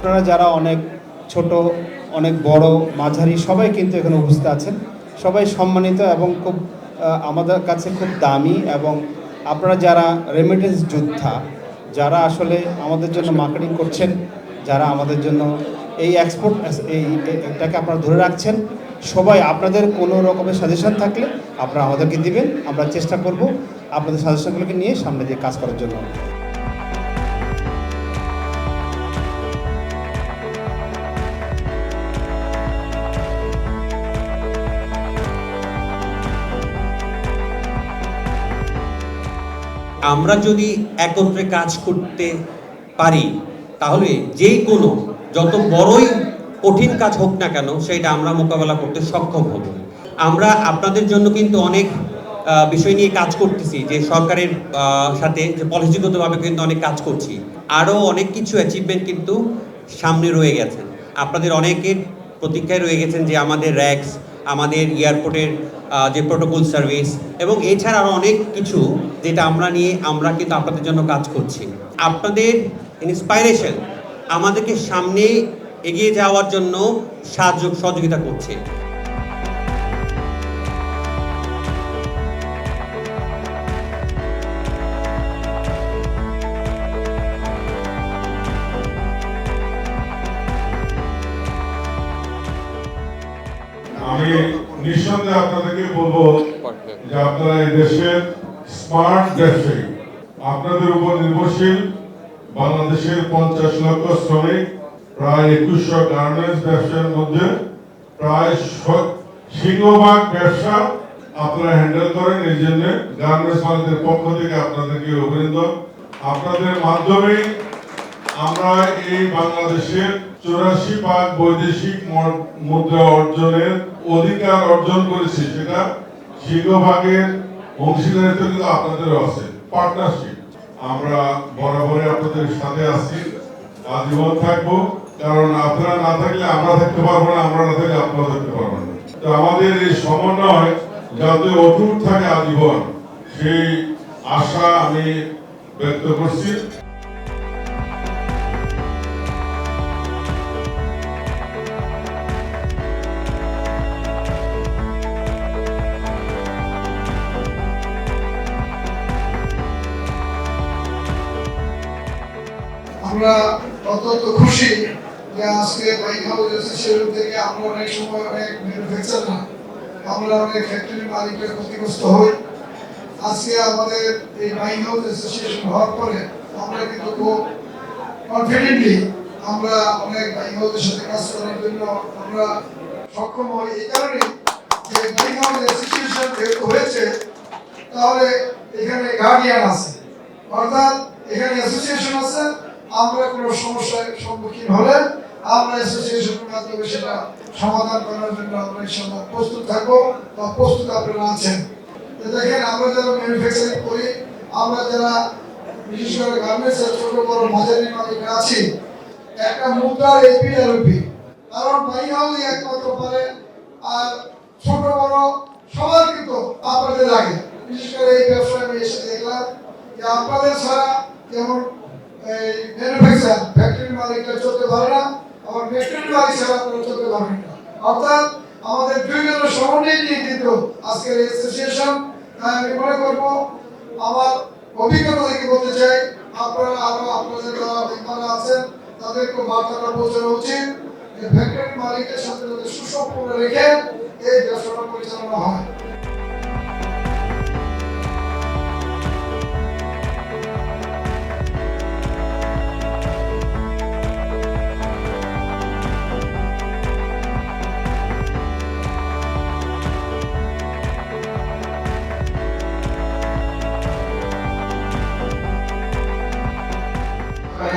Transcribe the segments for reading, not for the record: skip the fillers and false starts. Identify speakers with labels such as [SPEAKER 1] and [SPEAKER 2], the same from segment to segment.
[SPEAKER 1] আপনারা যারা অনেক ছোট, অনেক বড়, মাঝারি সবাই কিন্তু এখানে উপস্থিত আছেন। সবাই সম্মানিত এবং খুব আমাদের কাছে খুব দামি, এবং আপনারা যারা রেমিটেন্স যোদ্ধা, যারা আসলে আমাদের জন্য মার্কেটিং করছেন, যারা আমাদের জন্য এই এক্সপোর্ট এটাকে আপনারা ধরে রাখছেন, সবাই আপনাদের কোনো রকমের সাজেশন থাকলে আপনারা আমাদেরকে দিবেন। আমরা চেষ্টা করব আপনাদের সাজেশনগুলোকে নিয়ে সামনে দিয়ে কাজ করার জন্য।
[SPEAKER 2] আমরা যদি একত্রে কাজ করতে পারি তাহলে যেই কোনো যত বড়ই কঠিন কাজ হোক না কেন সেটা আমরা মোকাবেলা করতে সক্ষম হব। আমরা আপনাদের জন্য কিন্তু অনেক বিষয় নিয়ে কাজ করতেছি, যে সরকারের সাথে যে পলিসিগতভাবে কিন্তু অনেক কাজ করছি। আরও অনেক কিছু অ্যাচিভমেন্ট কিন্তু সামনে রয়ে গেছে। আপনাদের অনেকের প্রতীক্ষায় রয়ে গেছেন যে আমাদের র্যাক্স, আমাদের এয়ারপোর্টের যে প্রোটোকল সার্ভিস এবং এছাড়া আরও অনেক কিছু যেটা আমরা কিন্তু আপনাদের জন্য কাজ করছি। আপনাদের ইন্সপাইরেশন আমাদেরকে সামনে এগিয়ে যাওয়ার জন্য সহযোগিতা করছে।
[SPEAKER 3] আমি নিঃসন্দেহে আপনাদেরকে বলবো যে আপনারা এই দেশের স্মার্ট ব্যবসায়ী, আপনাদের উপর নির্ভরশীল বাংলাদেশের 50 লক্ষ শ্রমিক, প্রায় 2100 গার্মেন্টস ব্যবসার মধ্যে প্রায় সিংহভাগ ব্যবসা আপনারা হ্যান্ডেল করেন। এই জন্য গার্মেন্টস মালিকদের পক্ষ থেকে আপনাদেরকে অভিনন্দন। আপনাদের মাধ্যমে আমরা এই বাংলাদেশের 84 বৈদেশিক মুদ্রা অর্জনের অধিকার অর্জন করেছি। সেটা সিংহভাগের অংশীদারিত্ব কিন্তু আপনাদেরও আছে, পার্টনারশিপ। আমরা বরাবরই আপনাদের সাথে আছি, আজীবন থাকবো। কারণ আপনারা না থাকলে আমরা থাকতে পারবো না, আমরা না থাকলে আপনারা থাকতে পারবেন না। তো আমাদের এই সমন্বয় যাতে অটুট থাকে আজীবন, সেই আশা আমি ব্যক্ত করছি।
[SPEAKER 4] আমরা অত্যন্ত খুশি যে আজকে বাইক হাউস অ্যাসোসিয়েশন থেকে আমরা অনেক সময় অনেক ম্যানুফ্যাকচার না, আমরা অনেক ফ্যাক্টরি মালিকের ক্ষতিগ্রস্ত হই। আজকে আমাদের এই বাইক হাউস অ্যাসোসিয়েশন হওয়ার পরে আমরা কিন্তু খুব কনফিডেন্টলি আমরা অনেক বাইক হাউসের সাথে কাজ করার জন্য আমরা সক্ষম হই। এই কারণে যে বাইক হাউস অ্যাসোসিয়েশন যেহেতু হয়েছে, তাহলে এখানে গার্ডিয়ান আছে, অর্থাৎ এখানে অ্যাসোসিয়েশন আছে। আমরা কোনো সমস্যার সম্মুখীন হলে আমরা অ্যাসোসিয়েশনের মাধ্যমে সেটা সমাধান করার জন্য আমরা ইনশাআল্লাহ প্রস্তুত থাকবো, বা প্রস্তুত আপনারা আছেন। দেখেন, আমরা যারা ম্যানুফ্যাকচারিং করি, আমরা যারা বিশেষ করে গার্মেন্টসের ছোট বড় মাঝারি মালিকরা আছি, একটা মুদ্রার এপি আর ওপি, কারণ ভাই হাউসই একমাত্র পারে। আর ছোট বড় সবার কিন্তু আপনাদের লাগে। বিশেষ করে এই ব্যবসায় আমি এসে দেখলাম যে আপনাদের ছাড়া যেমন এই ম্যানুফ্যাকচার ফ্যাক্টরি মালিকরা চলতে পারে না, আবার ফ্যাক্টরি মালিক ছাড়া আপনারা চলতে পারবেন না। অর্থাৎ আমাদের দুইজনের সমন্বয় নিয়ে কিন্তু আজকের অ্যাসোসিয়েশন। আমি মনে করবো, আমার অভিজ্ঞতা থেকে বলতে চাই, আপনারা আরো আপনাদের যারা মেম্বাররা আছেন তাদেরকে বার্তাটা পৌঁছানো উচিত যে ফ্যাক্টরি মালিকের সাথে যাতে সুসম্পর্ক রেখে এই ব্যবসাটা পরিচালনা হয়।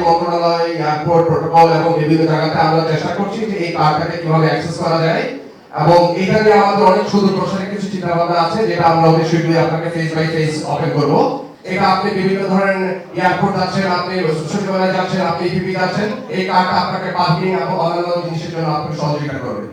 [SPEAKER 5] মন্ত্রণালয়, এয়ারপোর্ট প্রোটোকল এবং বিভিন্ন জায়গাতে আমরা চেষ্টা করছি যে এই কার্ডটাকে কিভাবে অ্যাক্সেস করা যায়, এবং এটা নিয়ে আমাদের অনেক সুদূর প্রসারী কিছু চিন্তা ভাবনা আছে, যেটা আমরা অতি শীঘ্রই আপনাকে ফেস বাই ফেস ওপেন করব। এটা আপনি বিভিন্ন ধরনের এয়ারপোর্ট যাচ্ছেন, আপনি সচিবালয়ে যাচ্ছেন, আপনি ইপিপি যাচ্ছেন, এই কার্ডটা আপনাকে পার্কিং এবং অন্যান্য জিনিসের জন্য আপনাকে সহযোগিতা করবে।